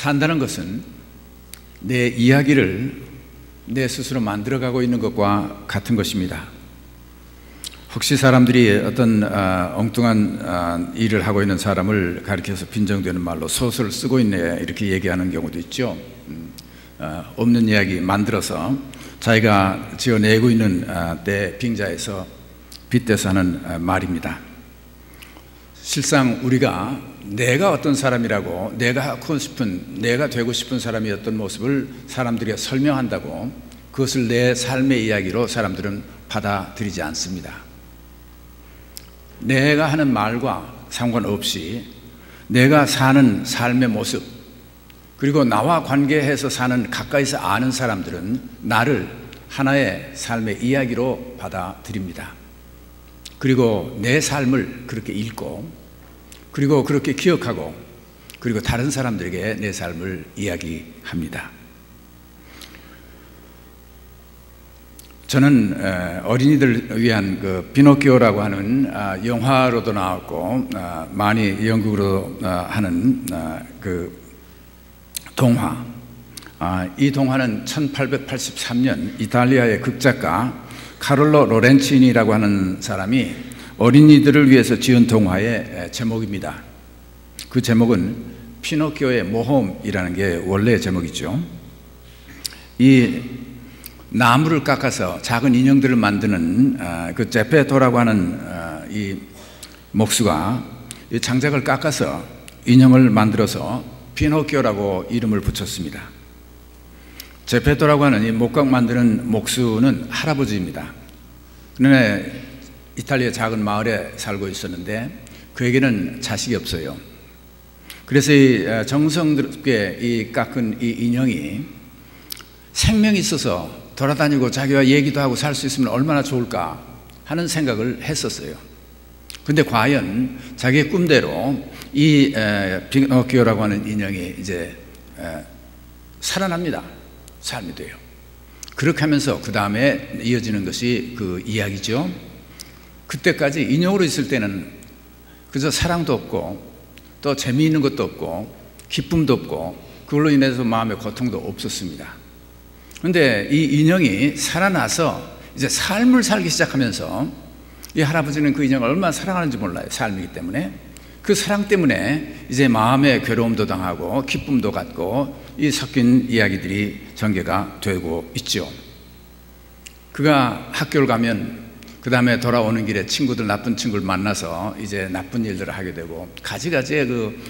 산다는 것은 내 이야기를 내 스스로 만들어가고 있는 것과 같은 것입니다. 혹시 사람들이 어떤 엉뚱한 일을 하고 있는 사람을 가리켜서 빈정되는 말로 소설을 쓰고 있네 이렇게 얘기하는 경우도 있죠. 없는 이야기 만들어서 자기가 지어내고 있는 때 빙자에서 빗대서 하는 말입니다. 실상 우리가 내가 어떤 사람이라고 내가 하고 싶은, 내가 되고 싶은 사람이었던 모습을 사람들이 설명한다고 그것을 내 삶의 이야기로 사람들은 받아들이지 않습니다. 내가 하는 말과 상관없이 내가 사는 삶의 모습, 그리고 나와 관계해서 사는 가까이서 아는 사람들은 나를 하나의 삶의 이야기로 받아들입니다. 그리고 내 삶을 그렇게 읽고, 그리고 그렇게 기억하고, 그리고 다른 사람들에게 내 삶을 이야기합니다. 저는 어린이들 위한 그 비노키오라고 하는 영화로도 나왔고 많이 연극으로 하는 그 동화, 이 동화는 1883년 이탈리아의 극작가 카를로 로렌치니라고 하는 사람이 어린이들을 위해서 지은 동화의 제목입니다. 그 제목은 피노키오의 모험이라는 게 원래 제목이죠. 이 나무를 깎아서 작은 인형들을 만드는 그 제페토라고 하는 이 목수가 이 장작을 깎아서 인형을 만들어서 피노키오라고 이름을 붙였습니다. 제페토라고 하는 이 목각 만드는 목수는 할아버지입니다. 그런데 이탈리아 작은 마을에 살고 있었는데 그에게는 자식이 없어요. 그래서 이 정성스럽게 이 깎은 이 인형이 생명이 있어서 돌아다니고 자기와 얘기도 하고 살 수 있으면 얼마나 좋을까 하는 생각을 했었어요. 근데 과연 자기의 꿈대로 이 피노키오라고 하는 인형이 이제 살아납니다. 삶이 돼요. 그렇게 하면서 그 다음에 이어지는 것이 그 이야기죠. 그때까지 인형으로 있을 때는 그저 사랑도 없고 또 재미있는 것도 없고 기쁨도 없고 그걸로 인해서 마음의 고통도 없었습니다. 그런데 이 인형이 살아나서 이제 삶을 살기 시작하면서 이 할아버지는 그 인형을 얼마나 사랑하는지 몰라요. 삶이기 때문에. 그 사랑 때문에 이제 마음의 괴로움도 당하고 기쁨도 갖고 이 섞인 이야기들이 전개가 되고 있죠. 그가 학교를 가면 그 다음에 돌아오는 길에 친구들, 나쁜 친구를 만나서 이제 나쁜 일들을 하게 되고 가지가지의 그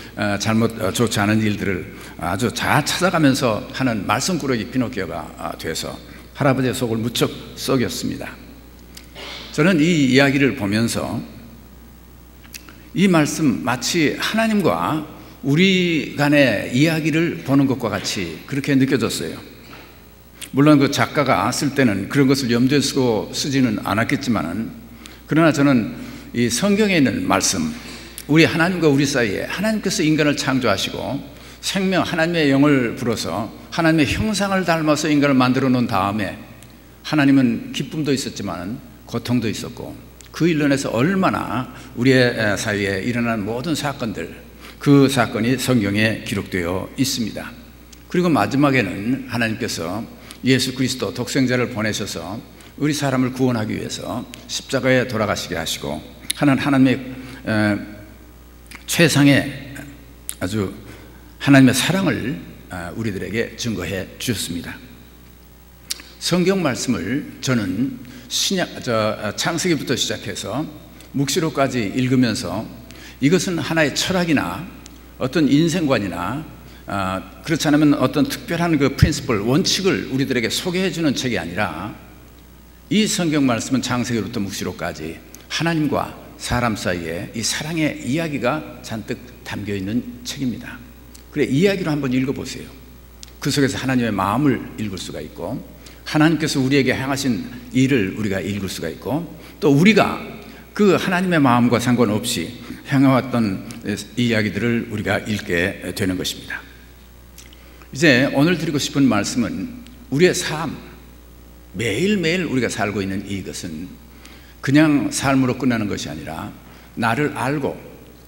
좋지 않은 일들을 아주 잘 찾아가면서 하는 말썽꾸러기 피노키오가 돼서 할아버지의 속을 무척 썩였습니다. 저는 이 이야기를 보면서 이 말씀 마치 하나님과 우리 간의 이야기를 보는 것과 같이 그렇게 느껴졌어요. 물론 그 작가가 쓸 때는 그런 것을 염두에 쓰지는 않았겠지만은, 그러나 저는 이 성경에 있는 말씀, 우리 하나님과 우리 사이에 하나님께서 인간을 창조하시고 생명, 하나님의 영을 불어서 하나님의 형상을 닮아서 인간을 만들어 놓은 다음에 하나님은 기쁨도 있었지만 고통도 있었고 그 일로 인해서 얼마나 우리의 사이에 일어난 모든 사건들, 그 사건이 성경에 기록되어 있습니다. 그리고 마지막에는 하나님께서 예수 그리스도 독생자를 보내셔서 우리 사람을 구원하기 위해서 십자가에 돌아가시게 하시고 하는 하나님의 최상의 아주 하나님의 사랑을 우리들에게 증거해 주셨습니다. 성경 말씀을 저는 창세기부터 시작해서 묵시록까지 읽으면서 이것은 하나의 철학이나 어떤 인생관이나 그렇지 않으면 어떤 특별한 그 프린시플, 원칙을 우리들에게 소개해 주는 책이 아니라 이 성경 말씀은 창세기부터 묵시록까지 하나님과 사람 사이에 이 사랑의 이야기가 잔뜩 담겨 있는 책입니다. 그래, 이야기로 한번 읽어보세요. 그 속에서 하나님의 마음을 읽을 수가 있고 하나님께서 우리에게 행하신 일을 우리가 읽을 수가 있고 또 우리가 그 하나님의 마음과 상관없이 행해왔던 이야기들을 우리가 읽게 되는 것입니다. 이제 오늘 드리고 싶은 말씀은 우리의 삶, 매일매일 우리가 살고 있는 이것은 그냥 삶으로 끝나는 것이 아니라 나를 알고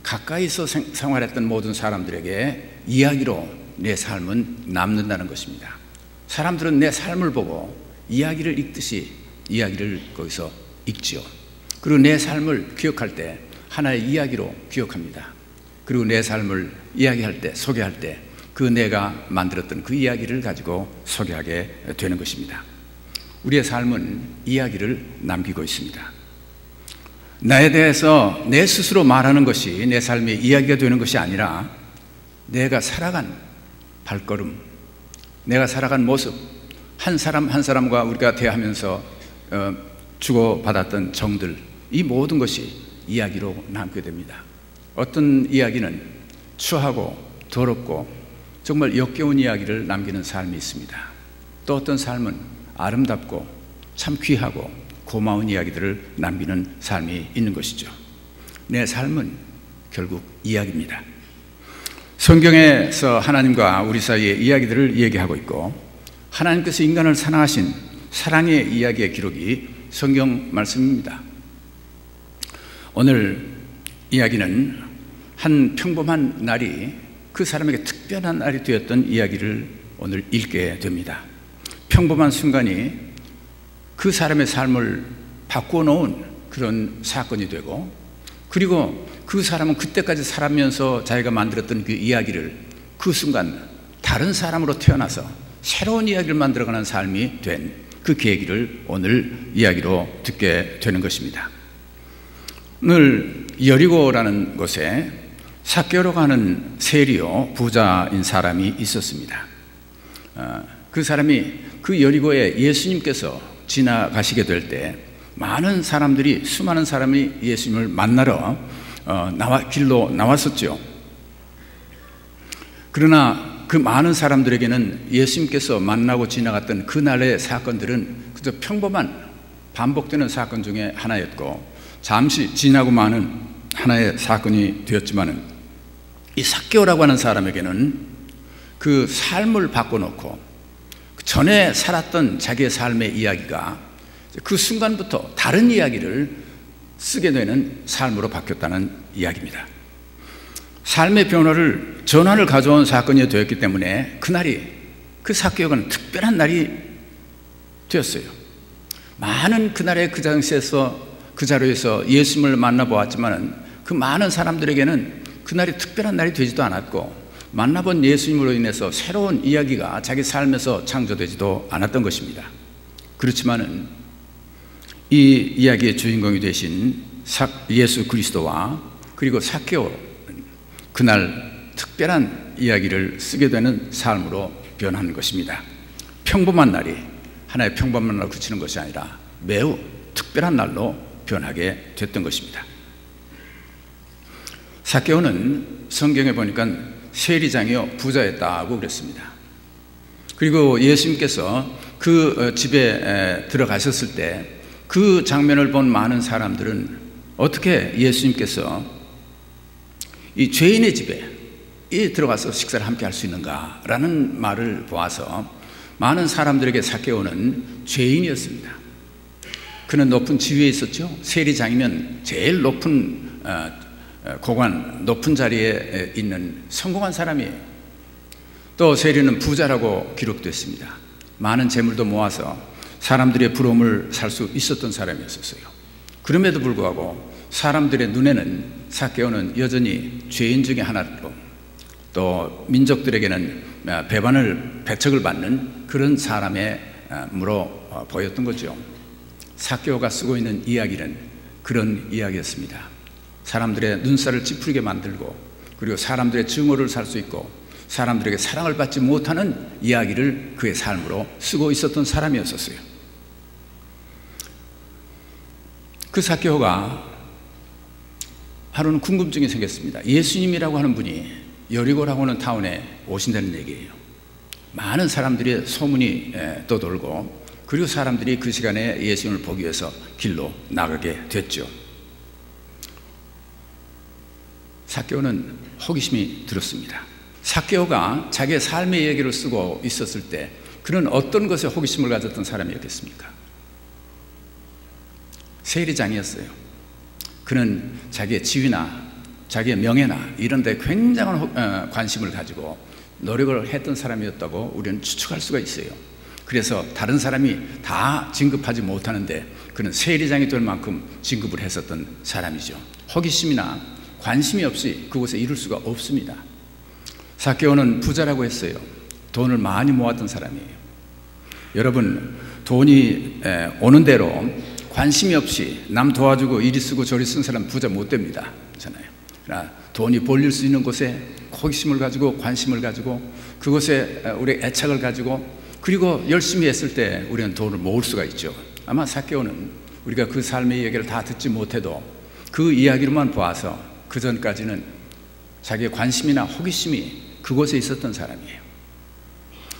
가까이서 생활했던 모든 사람들에게 이야기로 내 삶은 남는다는 것입니다. 사람들은 내 삶을 보고 이야기를 읽듯이 이야기를 거기서 읽지요. 그리고 내 삶을 기억할 때 하나의 이야기로 기억합니다. 그리고 내 삶을 이야기할 때, 소개할 때 그 내가 만들었던 그 이야기를 가지고 소개하게 되는 것입니다. 우리의 삶은 이야기를 남기고 있습니다. 나에 대해서 내 스스로 말하는 것이 내 삶의 이야기가 되는 것이 아니라 내가 살아간 발걸음, 내가 살아간 모습, 한 사람 한 사람과 우리가 대하면서 주고받았던 정들, 이 모든 것이 이야기로 남게 됩니다. 어떤 이야기는 추하고 더럽고 정말 역겨운 이야기를 남기는 삶이 있습니다. 또 어떤 삶은 아름답고 참 귀하고 고마운 이야기들을 남기는 삶이 있는 것이죠. 내 삶은 결국 이야기입니다. 성경에서 하나님과 우리 사이의 이야기들을 얘기하고 있고, 하나님께서 인간을 사랑하신 사랑의 이야기의 기록이 성경 말씀입니다. 오늘 이야기는 한 평범한 날이 그 사람에게 특별한 날이 되었던 이야기를 오늘 읽게 됩니다. 평범한 순간이 그 사람의 삶을 바꾸어 놓은 그런 사건이 되고, 그리고 그 사람은 그때까지 살아면서 자기가 만들었던 그 이야기를 그 순간 다른 사람으로 태어나서 새로운 이야기를 만들어가는 삶이 된 그 계기를 오늘 이야기로 듣게 되는 것입니다. 오늘 여리고라는 곳에 삭개오라고 하는 세리요 부자인 사람이 있었습니다. 그 사람이 그 여리고에 예수님께서 지나가시게 될 때 많은 사람들이, 수많은 사람이 예수님을 만나러 길로 나왔었죠. 그러나 그 많은 사람들에게는 예수님께서 만나고 지나갔던 그날의 사건들은 그저 평범한 반복되는 사건 중에 하나였고, 잠시 지나고 마는 하나의 사건이 되었지만은, 이 삭개오라고 하는 사람에게는 그 삶을 바꿔놓고 전에 살았던 자기의 삶의 이야기가 그 순간부터 다른 이야기를 쓰게 되는 삶으로 바뀌었다는 이야기입니다. 삶의 변화를, 전환을 가져온 사건이 되었기 때문에 그날이, 그 삭개오는 특별한 날이 되었어요. 많은 그날의 그 당시에서, 그 자리에서 예수님을 만나보았지만 그 많은 사람들에게는 그날이 특별한 날이 되지도 않았고, 만나본 예수님으로 인해서 새로운 이야기가 자기 삶에서 창조되지도 않았던 것입니다. 그렇지만은 이 이야기의 주인공이 되신 예수 그리스도와 그리고 삭개오는 그날 특별한 이야기를 쓰게 되는 삶으로 변하는 것입니다. 평범한 날이 하나의 평범한 날로 그치는 것이 아니라 매우 특별한 날로 변하게 됐던 것입니다. 삭개오는 성경에 보니까 세리장이요 부자였다고 그랬습니다. 그리고 예수님께서 그 집에 들어가셨을 때 그 장면을 본 많은 사람들은 어떻게 예수님께서 이 죄인의 집에 들어가서 식사를 함께 할 수 있는가라는 말을 보아서 많은 사람들에게 삭개오는 죄인이었습니다. 그는 높은 지위에 있었죠. 세리장이면 제일 높은 고관, 높은 자리에 있는 성공한 사람이에요. 또 세리는 부자라고 기록됐습니다. 많은 재물도 모아서 사람들의 부러움을 살 수 있었던 사람이었어요. 그럼에도 불구하고 사람들의 눈에는 삭개오는 여전히 죄인 중에 하나로, 또 민족들에게는 배척을 받는 그런 사람으로 보였던 거죠. 삭개오가 쓰고 있는 이야기는 그런 이야기였습니다. 사람들의 눈살을 찌푸리게 만들고, 그리고 사람들의 증오를 살 수 있고 사람들에게 사랑을 받지 못하는 이야기를 그의 삶으로 쓰고 있었던 사람이었어요. 그 삭개오가 하루는 궁금증이 생겼습니다. 예수님이라고 하는 분이 여리고라고 하는 타운에 오신다는 얘기예요. 많은 사람들의 소문이 떠돌고, 그리고 사람들이 그 시간에 예수님을 보기 위해서 길로 나가게 됐죠. 삭개오는 호기심이 들었습니다. 삭개오가 자기의 삶의 얘기를 쓰고 있었을 때 그는 어떤 것에 호기심을 가졌던 사람이었겠습니까? 세리장이었어요. 그는 자기의 지위나 자기의 명예나 이런 데 굉장한 관심을 가지고 노력을 했던 사람이었다고 우리는 추측할 수가 있어요. 그래서 다른 사람이 다 진급하지 못하는데 그는 세리장이 될 만큼 진급을 했었던 사람이죠. 호기심이나 관심이 없이 그곳에 이룰 수가 없습니다. 삭개오는 부자라고 했어요. 돈을 많이 모았던 사람이에요. 여러분, 돈이 오는 대로 관심이 없이 남 도와주고 이리 쓰고 저리 쓴 사람 부자 못 됩니다. 그러나 돈이 벌릴 수 있는 곳에 호기심을 가지고 관심을 가지고 그곳에 우리 애착을 가지고 그리고 열심히 했을 때 우리는 돈을 모을 수가 있죠. 아마 삭개오는 우리가 그 삶의 이야기를 다 듣지 못해도 그 이야기로만 보아서 그 전까지는 자기의 관심이나 호기심이 그곳에 있었던 사람이에요.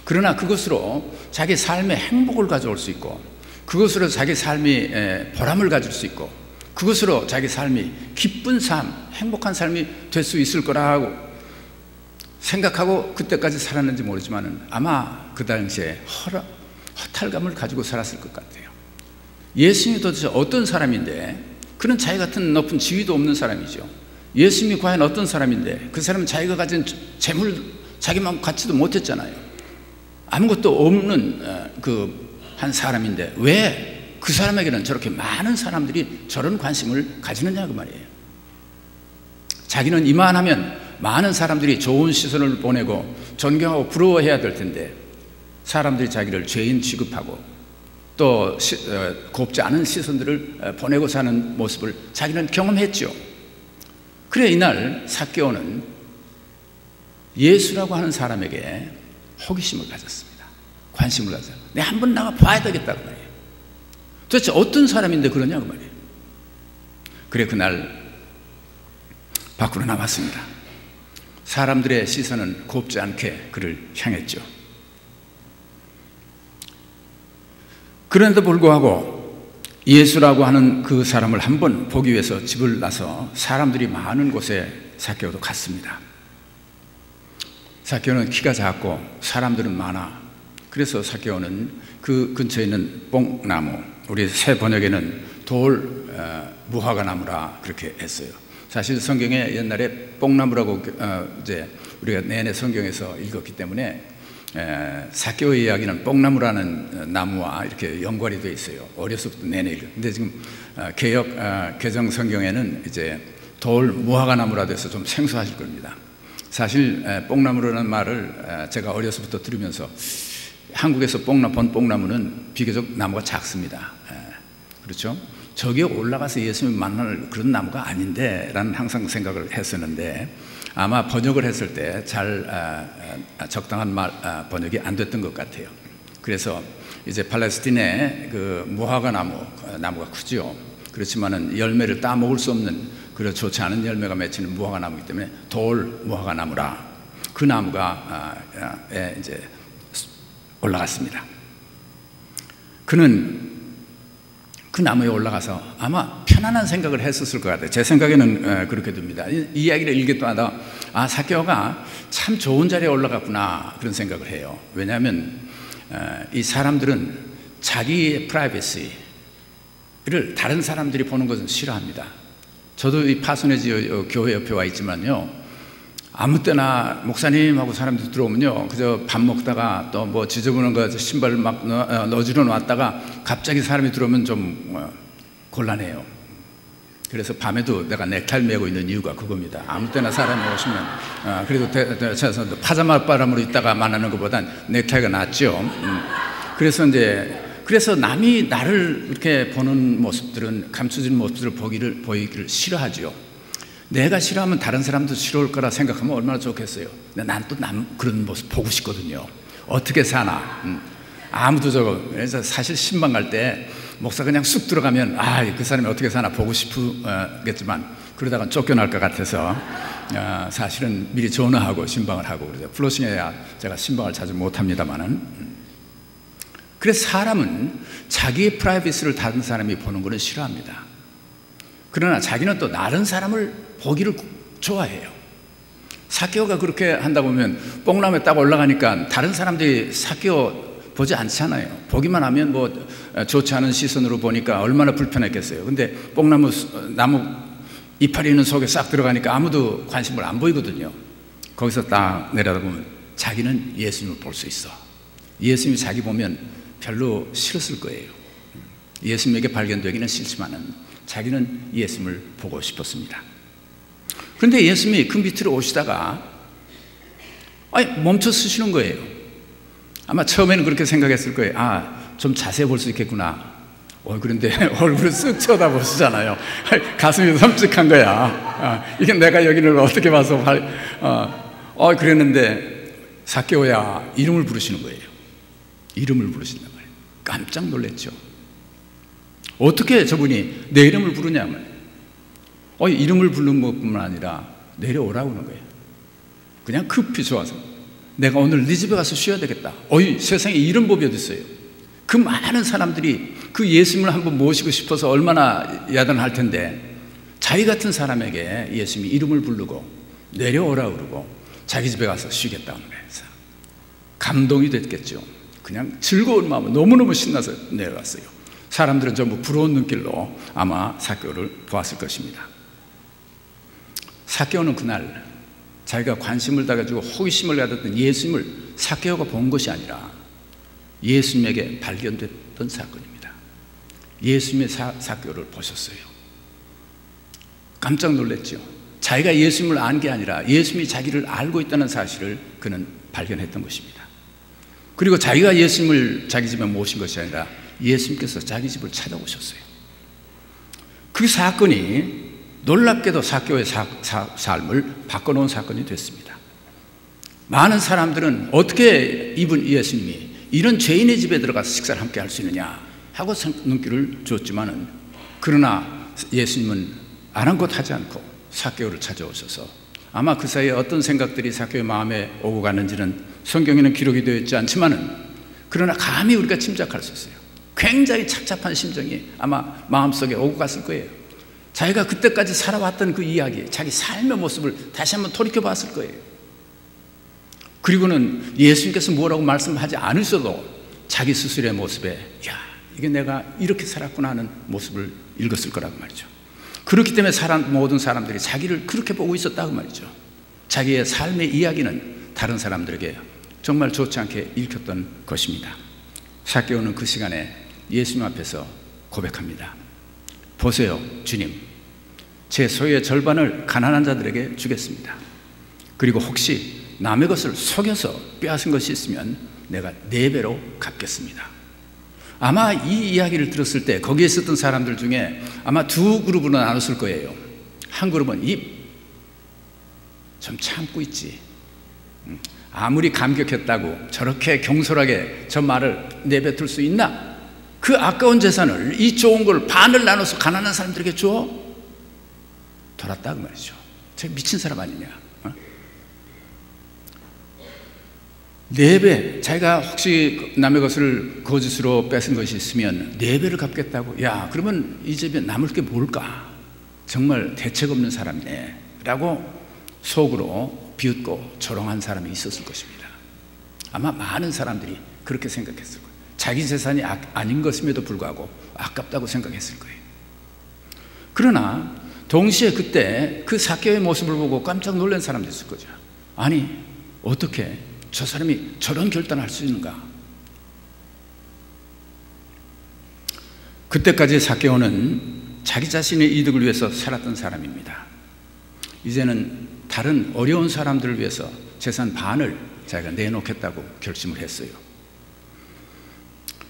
그러나 그것으로 자기 삶의 행복을 가져올 수 있고 그것으로 자기 삶이 보람을 가질 수 있고 그것으로 자기 삶이 기쁜 삶, 행복한 삶이 될 수 있을 거라고 생각하고 그때까지 살았는지 모르지만 아마 그 당시에 허탈감을 가지고 살았을 것 같아요. 예수님이 도대체 어떤 사람인데, 그는 자기 같은 높은 지위도 없는 사람이죠. 예수님이 과연 어떤 사람인데 그 사람은 자기가 가진 재물 자기만 갖지도 못했잖아요. 아무것도 없는 한 사람인데 왜 그 사람에게는 저렇게 많은 사람들이 저런 관심을 가지느냐 그 말이에요. 자기는 이만하면 많은 사람들이 좋은 시선을 보내고 존경하고 부러워해야 될 텐데 사람들이 자기를 죄인 취급하고 또 곱지 않은 시선들을 보내고 사는 모습을 자기는 경험했죠. 그래 이날 삭개오는 예수라고 하는 사람에게 호기심을 가졌습니다. 관심을 가졌어요. 내가 한번 나가 봐야 되겠다고 말이에요. 도대체 어떤 사람인데 그러냐고 말이에요. 그래 그날 밖으로 나왔습니다. 사람들의 시선은 곱지 않게 그를 향했죠. 그런데도 불구하고 예수라고 하는 그 사람을 한번 보기 위해서 집을 나서 사람들이 많은 곳에 삭개오도 갔습니다. 삭개오는 키가 작고 사람들은 많아. 그래서 삭개오는 그 근처에 있는 뽕나무, 우리 새 번역에는 돌 무화과 나무라 그렇게 했어요. 사실 성경에 옛날에 뽕나무라고 이제 우리가 내내 성경에서 읽었기 때문에 삭개오의 이야기는 뽕나무라는 나무와 이렇게 연관이 되어 있어요. 어려서부터 내내 읽어요. 근데 지금 개정 성경에는 이제 돌 무화과 나무라 돼서 좀 생소하실 겁니다. 사실 뽕나무라는 말을 제가 어려서부터 들으면서 한국에서 본 뽕나무는 비교적 나무가 작습니다. 그렇죠? 저기에 올라가서 예수님 만날 그런 나무가 아닌데 라는 항상 생각을 했었는데 아마 번역을 했을 때 잘 적당한 번역이 안 됐던 것 같아요. 그래서 이제 팔레스틴의 그 무화과 나무가 크죠. 그렇지만은 열매를 따 먹을 수 없는 그런 좋지 않은 열매가 맺히는 무화과 나무이기 때문에 돌 무화과 나무라 그 나무가 이제 올라갔습니다. 그는 그 나무에 올라가서 아마 편안한 생각을 했었을 것 같아요. 제 생각에는 그렇게 듭니다. 이 이야기를 읽을 때마다 삭개오가 참 좋은 자리에 올라갔구나 그런 생각을 해요. 왜냐하면 이 사람들은 자기의 프라이버시를 다른 사람들이 보는 것은 싫어합니다. 저도 이 파소네지 교회 옆에 와 있지만요, 아무 때나 목사님하고 사람들 들어오면요 그저 밥 먹다가 또 뭐 지저분한 거 신발을 막 넣어주러 놨다가 갑자기 사람이 들어오면 좀 곤란해요. 그래서 밤에도 내가 넥타이 메고 있는 이유가 그겁니다. 아무 때나 사람이 오시면 그래도 파자마 바람으로 있다가 만나는 것보단 넥타이가 낫죠. 그래서 남이 나를 이렇게 보는 모습들은 감춰진 모습들을 보이기를 싫어하죠. 내가 싫어하면 다른 사람도 싫어할 거라 생각하면 얼마나 좋겠어요. 근데 난 또 그런 모습 보고 싶거든요. 어떻게 사나. 아무도 그래서 사실 신방 갈 때 목사 그냥 쑥 들어가면 그 사람이 어떻게 사나 보고 싶겠지만 그러다가 쫓겨날 것 같아서 사실은 미리 전화하고 신방을 하고 그러죠. 플러싱해야 제가 신방을 자주 못합니다만은. 그래서 사람은 자기의 프라이버시를 다른 사람이 보는 것은 싫어합니다. 그러나 자기는 또 다른 사람을 보기를 좋아해요. 삭개오가 그렇게 한다 보면 뽕나무에 딱 올라가니까 다른 사람들이 삭개오 보지 않잖아요. 보기만 하면 뭐 좋지 않은 시선으로 보니까 얼마나 불편했겠어요. 근데 나무 이파리 있는 속에 싹 들어가니까 아무도 관심을 안 보이거든요. 거기서 딱 내려다보면 자기는 예수님을 볼 수 있어. 예수님이 자기 보면 별로 싫었을 거예요. 예수님에게 발견되기는 싫지만은 자기는 예수님을 보고 싶었습니다. 그런데 예수님이 그 밑으로 오시다가 멈춰 서시는 거예요. 아마 처음에는 그렇게 생각했을 거예요. 좀 자세히 볼 수 있겠구나. 그런데 얼굴을 쓱 쳐다보시잖아요. 가슴이 섬뜩한 거야. 이게 내가 여기를 어떻게 봐서 그랬는데 삭개오야 이름을 부르시는 거예요. 이름을 부르신단 말이에요. 깜짝 놀랐죠. 어떻게 저분이 내 이름을 부르냐면 이름을 부르는 것뿐만 아니라 내려오라고 하는 거예요. 그냥 급히 좋아서 내가 오늘 네 집에 가서 쉬어야 되겠다. 세상에 이런 법이 어디 있어요. 그 많은 사람들이 그 예수님을 한번 모시고 싶어서 얼마나 야단할 텐데 자기 같은 사람에게 예수님이 이름을 부르고 내려오라 그러고 자기 집에 가서 쉬겠다는 거예요. 감동이 됐겠죠. 그냥 즐거운 마음으로 너무너무 신나서 내려갔어요. 사람들은 전부 부러운 눈길로 아마 삭개오를 보았을 것입니다. 삭개오는 그날 자기가 관심을 다가지고 호기심을 가졌던 예수님을 삭개오가 본 것이 아니라 예수님에게 발견됐던 사건입니다. 예수님의 삭개오를 보셨어요. 깜짝 놀랐죠. 자기가 예수님을 안 게 아니라 예수님이 자기를 알고 있다는 사실을 그는 발견했던 것입니다. 그리고 자기가 예수님을 자기 집에 모신 것이 아니라 예수님께서 자기 집을 찾아오셨어요. 그 사건이 놀랍게도 삭개오의 삶을 바꿔놓은 사건이 됐습니다. 많은 사람들은 어떻게 이분 예수님이 이런 죄인의 집에 들어가서 식사를 함께 할 수 있느냐 하고 눈길을 줬지만은 그러나 예수님은 아랑곳하지 않고 삭개오를 찾아오셔서 아마 그 사이에 어떤 생각들이 삭개오의 마음에 오고 가는지는 성경에는 기록이 되어 있지 않지만은 그러나 감히 우리가 짐작할 수 있어요. 굉장히 착잡한 심정이 아마 마음속에 오고 갔을 거예요. 자기가 그때까지 살아왔던 그 이야기, 자기 삶의 모습을 다시 한번 돌이켜 봤을 거예요. 그리고는 예수님께서 뭐라고 말씀하지 않으셔도 자기 스스로의 모습에 이게 내가 이렇게 살았구나 하는 모습을 읽었을 거라고 말이죠. 그렇기 때문에 모든 사람들이 자기를 그렇게 보고 있었다고 말이죠. 자기의 삶의 이야기는 다른 사람들에게 정말 좋지 않게 읽혔던 것입니다. 삭개오는 그 시간에 예수님 앞에서 고백합니다. 보세요, 주님, 제 소유의 절반을 가난한 자들에게 주겠습니다. 그리고 혹시 남의 것을 속여서 빼앗은 것이 있으면 내가 4배로 갚겠습니다. 아마 이 이야기를 들었을 때 거기에 있었던 사람들 중에 아마 2그룹으로 나눴을 거예요. 한 그룹은 좀 참고 있지, 아무리 감격했다고 저렇게 경솔하게 저 말을 내뱉을 수 있나? 그 아까운 재산을, 이 좋은 걸 반을 나눠서 가난한 사람들에게 줘? 돌았다고 말이죠. 저 미친 사람 아니냐? 4배, 자기가 혹시 남의 것을 거짓으로 뺏은 것이 있으면 4배를 갚겠다고? 그러면 이 집에 남을 게 뭘까? 정말 대책 없는 사람이네 라고 속으로 비웃고 조롱한 사람이 있었을 것입니다. 아마 많은 사람들이 그렇게 생각했을 거예요. 자기 재산이 아닌 것임에도 불구하고 아깝다고 생각했을 거예요. 그러나 동시에 그때 그 삭개오의 모습을 보고 깜짝 놀란 사람도 있을 거죠. 아니, 어떻게 저 사람이 저런 결단을 할 수 있는가? 그때까지 삭개오는 자기 자신의 이득을 위해서 살았던 사람입니다. 이제는 다른 어려운 사람들을 위해서 재산 반을 자기가 내놓겠다고 결심을 했어요.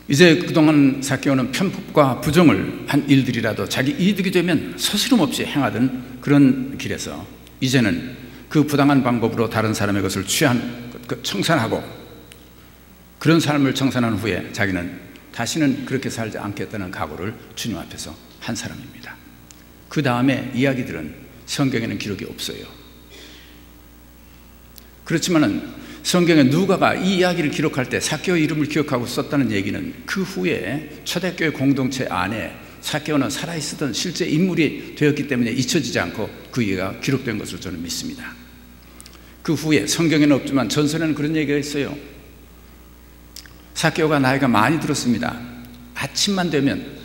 이제 그동안 삭개오는 편법과 부정을 한 일들이라도 자기 이득이 되면 서스럼 없이 행하던 그런 길에서 이제는 그 부당한 방법으로 다른 사람의 것을 청산하고 그런 삶을 청산한 후에 자기는 다시는 그렇게 살지 않겠다는 각오를 주님 앞에서 한 사람입니다. 그 다음에 이야기들은 성경에는 기록이 없어요. 그렇지만은 성경에 누가가 이 이야기를 기록할 때 삭개오의 이름을 기억하고 썼다는 얘기는 그 후에 초대교회 공동체 안에 삭개오는 살아있었던 실제 인물이 되었기 때문에 잊혀지지 않고 그 얘기가 기록된 것으로 저는 믿습니다. 그 후에 성경에는 없지만 전설에는 그런 얘기가 있어요. 삭개오가 나이가 많이 들었습니다. 아침만 되면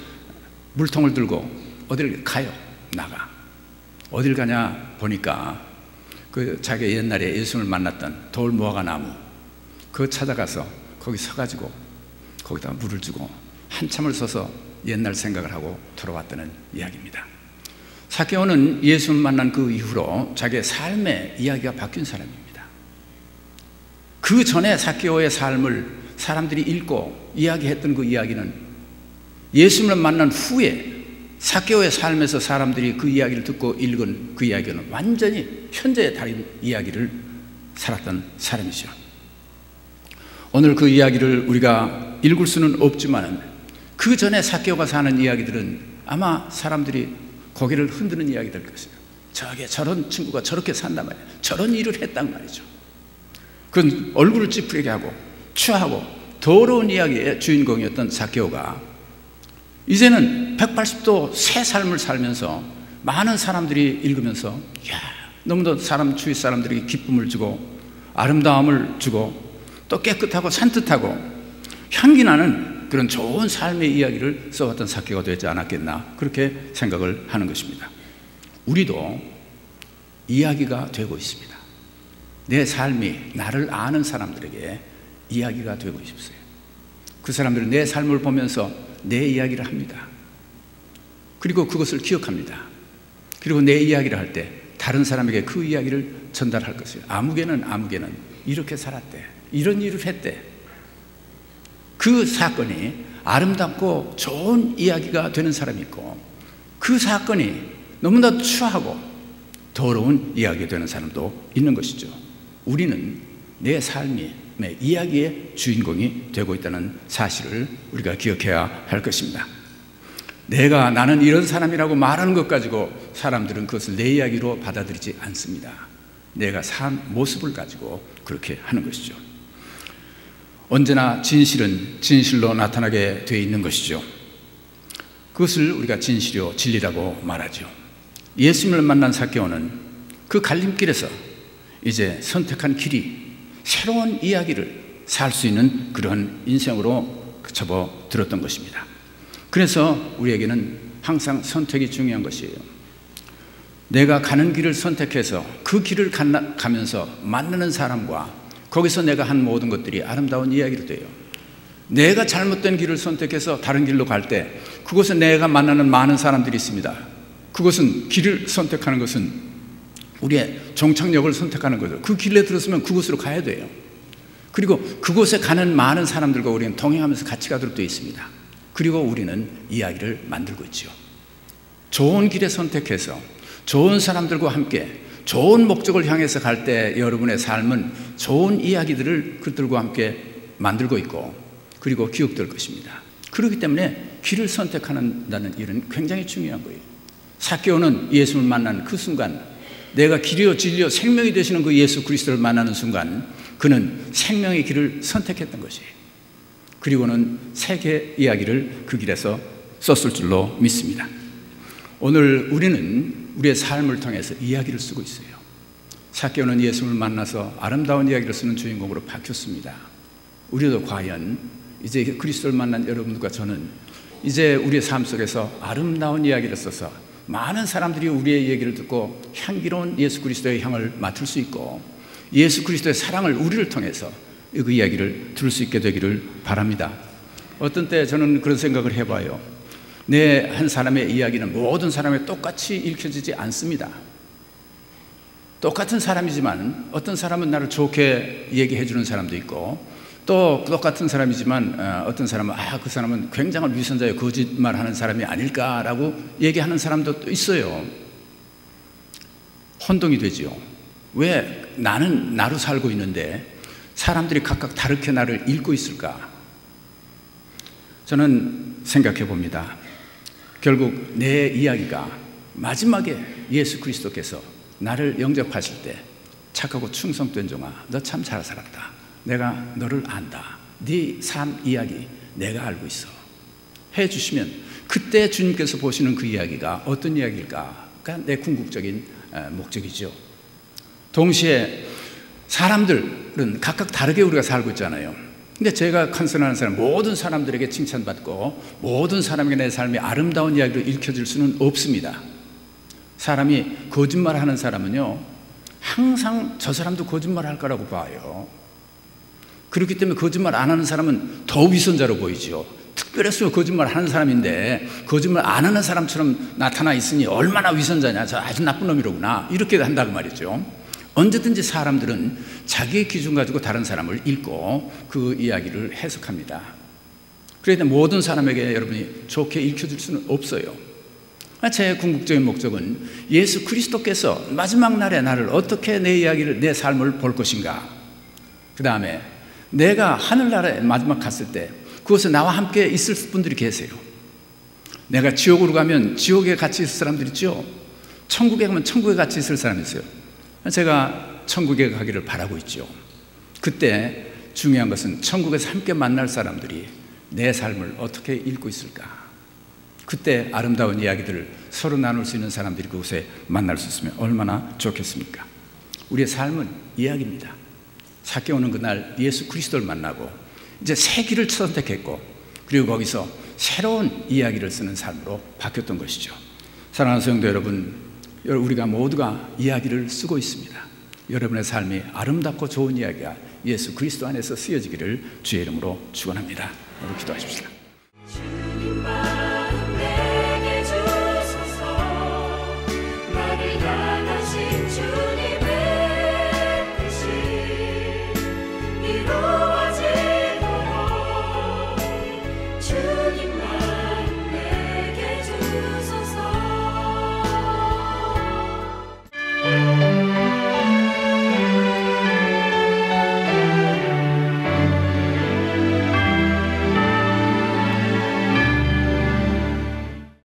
물통을 들고 어딜 가요. 나가. 어딜 가냐 보니까 그 자기 옛날에 예수님을 만났던 돌무화과 나무 그거 찾아가서 거기 서가지고 거기다가 물을 주고 한참을 서서 옛날 생각을 하고 돌아왔다는 이야기입니다. 삭개오는 예수를 만난 그 이후로 자기의 삶의 이야기가 바뀐 사람입니다. 그 전에 삭개오의 삶을 사람들이 읽고 이야기했던 그 이야기는 예수를 만난 후에 삭개오의 삶에서 사람들이 그 이야기를 듣고 읽은 그 이야기는 완전히 현재의 다른 이야기를 살았던 사람이죠. 오늘 그 이야기를 우리가 읽을 수는 없지만 그 전에 삭개오가 사는 이야기들은 아마 사람들이 고개를 흔드는 이야기 될 것이에요. 저런 친구가 저렇게 산단 말이에요. 저런 일을 했단 말이죠. 그건 얼굴을 찌푸리게 하고 추하고 더러운 이야기의 주인공이었던 삭개오가 이제는 180도 새 삶을 살면서 많은 사람들이 읽으면서 야, 너무도 주위 사람들에게 기쁨을 주고 아름다움을 주고 또 깨끗하고 산뜻하고 향기나는 그런 좋은 삶의 이야기를 써왔던 삭개오가 되지 않았겠나 그렇게 생각을 하는 것입니다. 우리도 이야기가 되고 있습니다. 내 삶이 나를 아는 사람들에게 이야기가 되고 싶어요. 그 사람들은 내 삶을 보면서 내 이야기를 합니다. 그리고 그것을 기억합니다. 그리고 내 이야기를 할 때 다른 사람에게 그 이야기를 전달할 것이에요. 아무개는 이렇게 살았대. 이런 일을 했대. 그 사건이 아름답고 좋은 이야기가 되는 사람이 있고 그 사건이 너무나 추하고 더러운 이야기가 되는 사람도 있는 것이죠. 우리는 내 삶의 이야기의 주인공이 되고 있다는 사실을 우리가 기억해야 할 것입니다. 나는 이런 사람이라고 말하는 것 가지고 사람들은 그것을 내 이야기로 받아들이지 않습니다. 내가 산 모습을 가지고 그렇게 하는 것이죠. 언제나 진실은 진실로 나타나게 되어 있는 것이죠. 그것을 우리가 진리라고 말하죠. 예수님을 만난 삭개오는 그 갈림길에서 이제 선택한 길이 새로운 이야기를 살 수 있는 그런 인생으로 접어들었던 것입니다. 그래서 우리에게는 항상 선택이 중요한 것이에요. 내가 가는 길을 선택해서 그 길을 가면서 만나는 사람과 거기서 내가 한 모든 것들이 아름다운 이야기로 돼요. 내가 잘못된 길을 선택해서 다른 길로 갈 때 그곳에 내가 만나는 많은 사람들이 있습니다. 그것은 길을 선택하는 것은 우리의 종착역을 선택하는 거죠. 그 길에 들었으면 그곳으로 가야 돼요. 그리고 그곳에 가는 많은 사람들과 우리는 동행하면서 같이 가도록 되어 있습니다. 그리고 우리는 이야기를 만들고 있죠. 좋은 길에 선택해서 좋은 사람들과 함께 좋은 목적을 향해서 갈 때 여러분의 삶은 좋은 이야기들을 그들과 함께 만들고 있고 그리고 기억될 것입니다. 그렇기 때문에 길을 선택한다는 일은 굉장히 중요한 거예요. 삭개오는 예수를 만난 그 순간 내가 길이요 진리요 생명이 되시는 그 예수 그리스도를 만나는 순간 그는 생명의 길을 선택했던 것이에요. 그리고는 세계 이야기를 그 길에서 썼을 줄로 믿습니다. 오늘 우리는 우리의 삶을 통해서 이야기를 쓰고 있어요. 삭개오는 예수를 만나서 아름다운 이야기를 쓰는 주인공으로 바뀌었습니다. 우리도 과연 이제 그리스도를 만난 여러분들과 저는 이제 우리의 삶 속에서 아름다운 이야기를 써서 많은 사람들이 우리의 얘기를 듣고 향기로운 예수 그리스도의 향을 맡을 수 있고 예수 그리스도의 사랑을 우리를 통해서 그 이야기를 들을 수 있게 되기를 바랍니다. 어떤 때 저는 그런 생각을 해봐요. 내 한 사람의 이야기는 모든 사람에 똑같이 읽혀지지 않습니다. 똑같은 사람이지만 어떤 사람은 나를 좋게 얘기해 주는 사람도 있고 또 똑같은 사람이지만 어떤 사람은 그 사람은 굉장한 위선자예요. 거짓말하는 사람이 아닐까라고 얘기하는 사람도 또 있어요. 혼동이 되지요. 왜 나는 나로 살고 있는데 사람들이 각각 다르게 나를 읽고 있을까? 저는 생각해 봅니다. 결국 내 이야기가 마지막에 예수 그리스도께서 나를 영접하실 때 착하고 충성된 종아, 너 참 잘 살았다. 내가 너를 안다. 네 삶 이야기 내가 알고 있어. 해주시면 그때 주님께서 보시는 그 이야기가 어떤 이야기일까가 내 궁극적인 목적이죠. 동시에 사람들은 각각 다르게 우리가 살고 있잖아요. 근데 제가 컨설하는 사람 모든 사람들에게 칭찬받고 모든 사람에게 내 삶이 아름다운 이야기로 읽혀질 수는 없습니다. 사람이 거짓말하는 사람은요 항상 저 사람도 거짓말할 거라고 봐요. 그렇기 때문에 거짓말 안 하는 사람은 더 위선자로 보이죠. 특별해서 거짓말 하는 사람인데 거짓말 안 하는 사람처럼 나타나 있으니 얼마나 위선자냐, 저 아주 나쁜 놈이로구나, 이렇게 한다고 말이죠. 언제든지 사람들은 자기의 기준 가지고 다른 사람을 읽고 그 이야기를 해석합니다. 그런데 모든 사람에게 여러분이 좋게 읽혀줄 수는 없어요. 제 궁극적인 목적은 예수 그리스도께서 마지막 날에 나를 어떻게 내 이야기를, 내 삶을 볼 것인가, 그 다음에 내가 하늘나라에 마지막 갔을 때 그곳에 나와 함께 있을 분들이 계세요. 내가 지옥으로 가면 지옥에 같이 있을 사람들 있죠. 천국에 가면 천국에 같이 있을 사람이 있어요. 제가 천국에 가기를 바라고 있죠. 그때 중요한 것은 천국에서 함께 만날 사람들이 내 삶을 어떻게 읽고 있을까. 그때 아름다운 이야기들을 서로 나눌 수 있는 사람들이 그곳에 만날 수 있으면 얼마나 좋겠습니까? 우리의 삶은 이야기입니다. 사케 오는 그날 예수 그리스도를 만나고 이제 새 길을 선택했고, 그리고 거기서 새로운 이야기를 쓰는 삶으로 바뀌었던 것이죠. 사랑하는 성도 여러분, 우리가 모두가 이야기를 쓰고 있습니다. 여러분의 삶이 아름답고 좋은 이야기가 예수 그리스도 안에서 쓰여지기를 주의 이름으로 축원합니다. 우리 기도하십시다.